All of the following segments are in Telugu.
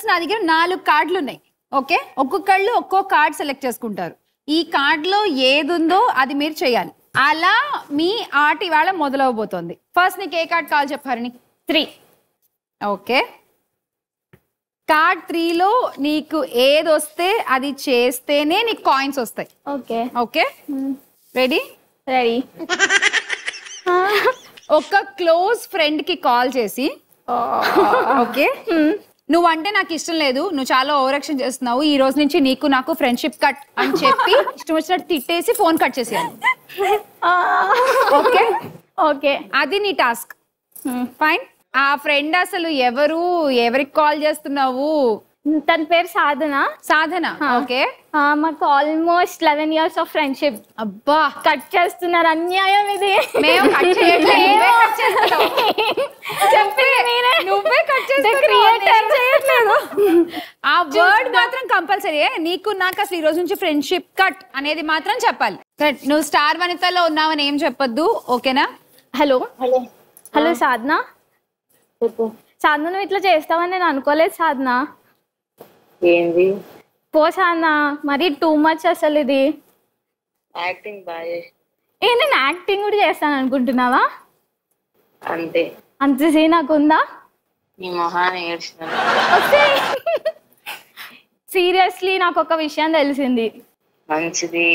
నా దగ్గర 4 కార్డులు ఉన్నాయి. ఓకే, ఒక్కొక్కళ్ళు ఒక్కో కార్డ్ సెలెక్ట్ చేసుకుంటారు. ఈ కార్డ్ లో ఏది ఉందో అది మీరు చేయాలి. అలా మీ ఆట ఇవాళ మొదలవబోతోంది. ఫస్ట్ నీకు ఏ కార్డ్ కావాలి చెప్పారని? 3. ఓకే, కార్డ్ 3లో నీకు ఏది వస్తే అది చేస్తేనే నీకు కాయిన్స్ వస్తాయి. Okay okay, ready? రెడీ. ఒక క్లోజ్ ఫ్రెండ్ కి కాల్ చేసి, ఓకే నువ్వంటే నాకు ఇష్టం లేదు, నువ్వు చాలా ఓవర్ యాక్షన్ చేస్తున్నావు, ఈ రోజు నుంచి నీకు నాకు ఫ్రెండ్షిప్ కట్ అని చెప్పి ఇష్టం వచ్చినట్టు తిట్టేసి ఫోన్ కట్ చేసేయాలి. ఓకే ఓకే, అది నీ టాస్క్. ఫైన్. ఆ ఫ్రెండ్ అసలు ఎవరు, ఎవరికి కాల్ చేస్తున్నావు? తన పేరు సాధన. సాధన. ఓకే, మాకు ఆల్మోస్ట్ 11 years ఆఫ్ ఫ్రెండ్షిప్. అబ్బా, కట్ చేస్తున్నారు, అన్యాయం ఇది. మేము కట్ చేయట్లేదు, నువ్వే కట్ చేయట్లేదు. ఆ వర్డ్ మాత్రం కంపల్సరీ. నీకు నాకు అసలు ఈ రోజు నుంచి ఫ్రెండ్షిప్ కట్ అనేది మాత్రం చెప్పాలి. నువ్వు స్టార్ వనితలో ఉన్నావని ఏం చెప్పొద్దు, ఓకేనా? హలో హలో హలో సాధన. సాధన నువ్వు ఇట్లా చేస్తావని నేను అనుకోలేదు సాధన. ఏంది పో సాధన, మరి టూ మచ్ అసలు ఇది. యాక్టింగ్ బాగా నేను యాక్టింగ్ కూడా చేస్తాను అనుకుంటున్నావా? అంతే. అంత సీ నాకుందా? నీ మొహాన్ని ఏడ్చిన. సీరియస్లీ నాకు ఒక విషయం తెలిసింది. మంచిది.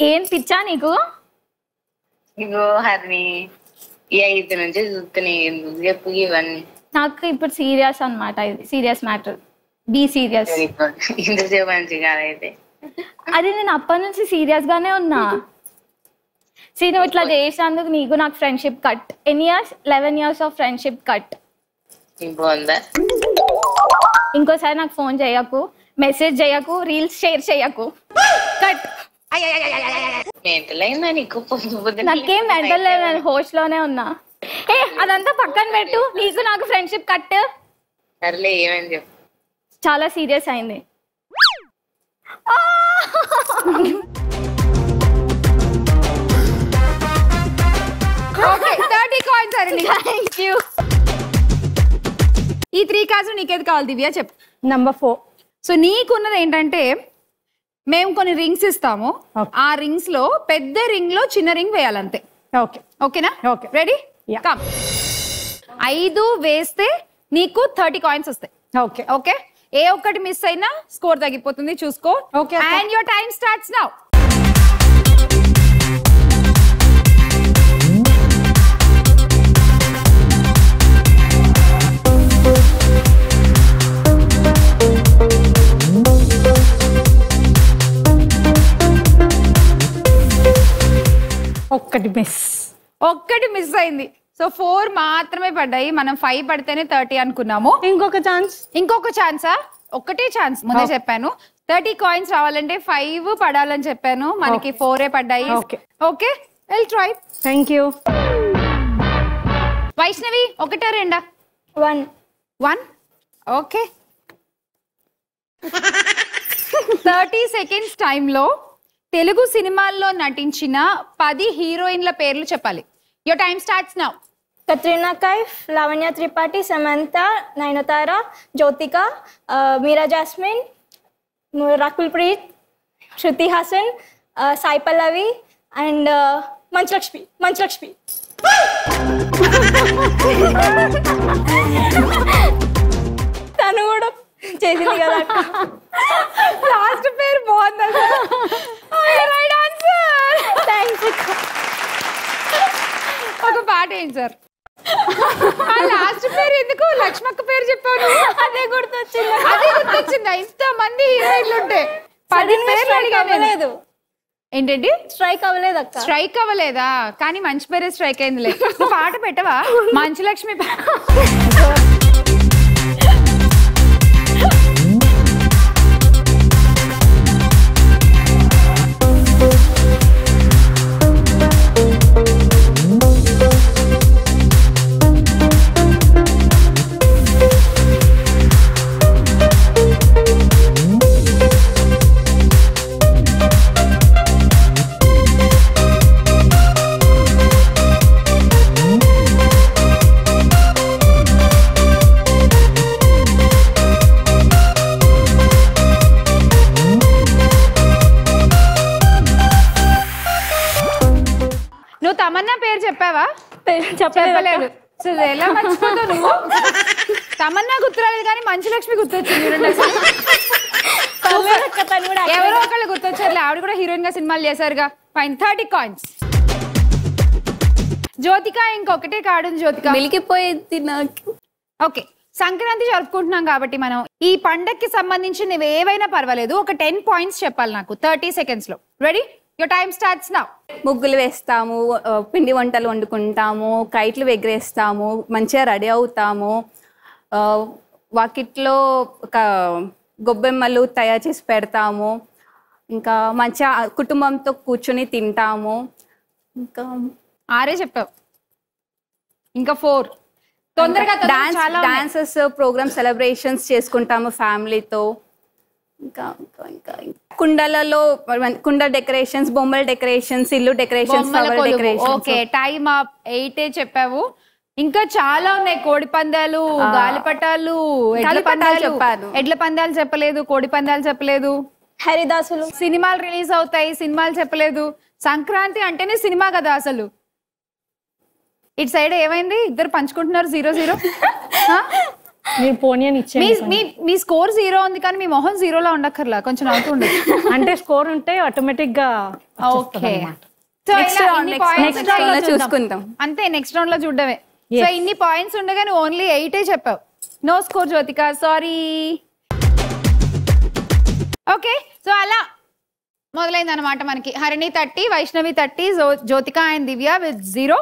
ఏం పిచ్చా నీకు? ఇగో హరిని ఈ 5 నుంచి చూస్తున్నాయి, ఎందుకు చెప్పు ఇవన్నీ? నాకు ఇప్పుడు సీరియస్ అన్నమాట, ఇది సీరియస్ మ్యాటర్. Be serious. ఇంతసేపు మంచిగా అయితే అది నేను అప్పటి నుంచి సీరియస్ గానే ఉన్నా. నువ్వు ఇట్లా చేసినందుకు నీకు నాకు ఫ్రెండ్షిప్ కట్. ఎన్ని years? 11 years of friendship cut. ఇంకోసారి నాకు ఫోన్ చేయకు, మెసేజ్ చేయకు, రీల్స్ షేర్ చేయకు. కట్. నాకేం మెంటల్ లేదు, నేను హోస్ట్ లోనే ఉన్నా. అదంతా పక్కన పెట్టు, నీకు నాకు ఫ్రెండ్షిప్ కట్. సర్లే, ఏమని చెప్పు. చాలా సీరియస్ అయింది. ఈ 3 cards నీకేది కావాలి దివ్య చెప్పు. నంబర్ 4. సో నీకున్నది ఏంటంటే, మేము కొన్ని రింగ్స్ ఇస్తాము, ఆ రింగ్స్ లో పెద్ద రింగ్ లో చిన్న రింగ్ వేయాలంతే. ఓకే ఓకేనా? Okay, ready? కమ్. 5 వేస్తే నీకు 30 coins వస్తాయి. ఓకే ఓకే, ఏ ఒక్కటి మిస్ అయినా స్కోర్ తగ్గిపోతుంది, చూసుకో. Okay, and your time starts now. ఒక్కటి మిస్ అయింది. సో 4 మాత్రమే పడ్డాయి. మనం 5 పడితేనే 30 అనుకున్నాము. ఇంకొక ఛాన్సా? ఒక్కటే ఛాన్స్, ముందే చెప్పాను. 30 coins రావాలంటే 5 పడాలని చెప్పాను, మనకి 4 పడ్డాయి. Okay, will try. Thank you. Vaishnavi, 1 2? 1. Okay. 30 seconds టైంలో తెలుగు సినిమాల్లో నటించిన 10 హీరోయిన్ల పేర్లు చెప్పాలి. Your time starts now. Katrina Kaif, Lavanya Tripathi, Samantha, Nayanthara, Jyothika, Meera jasmine, Rakul Preet, Shruti Haasan, Sai Pallavi and Manchu Lakshmi. తను కూడా చేసింది కదా. లాస్ట్ పేరు బాగుంది. Right answer. థ్యాంక్స్. ఒక పాట ఏంటి సార్? లాస్ట్ పేరు ఎందుకు? లక్ష్మక్క పేరు చెప్పాను, అదే గుర్తొచ్చిందా? ఇంత మంది హీరోయిన్లు ఉంటే 10 పేర్లు అడిగాను. ఏంటండి? స్ట్రైక్ అవ్వలేదు అక్క. స్ట్రైక్ అవ్వలేదా? కానీ మంచి పేరే స్ట్రైక్ అయిందిలే. పాట పెట్టవా? మంచులక్ష్మి. చెప్పావా? చెప్పలేదు. సో ఎలా మర్చిపోతావు నువ్వు? తమన్నా గుర్తురాలేదు కానీ మంచు లక్ష్మి గుర్తొచ్చింది. ఎవరో ఒకళ్ళు గుర్తొచ్చారు. ఆవిడ కూడా హీరోయిన్ గా సినిమాలు చేశారుగా. Fine, 30 coins. జ్యోతిక ఇంకొకటే కార్డు ఉంది. జ్యోతిక మిలికిపోయేది నాకు. ఓకే, సంక్రాంతి జరుపుకుంటున్నాం కాబట్టి మనం ఈ పండక్కి సంబంధించి నువ్వు ఏవైనా పర్వాలేదు, ఒక 10 పాయింట్స్ చెప్పాలి నాకు 30 seconds లో. Ready? Your time starts now. ముగ్గులు వేస్తాము, పిండి వంటలు వండుకుంటాము, కైట్లు ఎగరేస్తాము, మంచిగా రెడీ అవుతాము, వాకిట్లో ఒక గొబ్బెమ్మలు తయారు చేసి పెడతాము, ఇంకా మంచిగా కుటుంబంతో కూర్చొని తింటాము. ఇంకా 6 చెప్పావు, ఇంకా 4. తొందరగా డాన్సెస్ ప్రోగ్రామ్ సెలబ్రేషన్స్ చేసుకుంటాము ఫ్యామిలీతో. ఇంకా ఇంకా ఇంకా కుండలలో కుండ డెకరేషన్స్, బొమ్మల డెకరేషన్స్, ఇల్లు decorations, flower decorations. Okay, time up. 8 చెప్పావు. ఇంకా చాలా ఉన్నాయి. కోడి పందాలు, గాలిపటాలు, చెప్పాను. ఎడ్ల పందాలు చెప్పలేదు, కోడి పందాలు చెప్పలేదు, హరిదాసులు, సినిమాలు రిలీజ్ అవుతాయి, సినిమాలు చెప్పలేదు. సంక్రాంతి అంటేనే సినిమా కదా అసలు. ఇటు సైడ్ ఏమైంది? ఇద్దరు పంచుకుంటున్నారు 0-0. మీ స్కోర్ 0 ఉంది కానీ మీ మొహం 0లా ఉండక్కర్లా, కొంచెం అవుతుండే. అంటే స్కోర్ ఉంటే ఆటోమేటిక్ గా. ఓకే, చూసుకుంటాం అంతే. నెక్స్ట్ రౌండ్ లో చూడడమే. సో ఇన్ని పాయింట్స్ ఉండగా నువ్వు ఓన్లీ 8 చెప్పావు. No score Jyothika, sorry. Okay, so అలా మొదలైంది అనమాట మనకి. Harini 30, Vaishnavi 30, Jyothika and Divya with 0.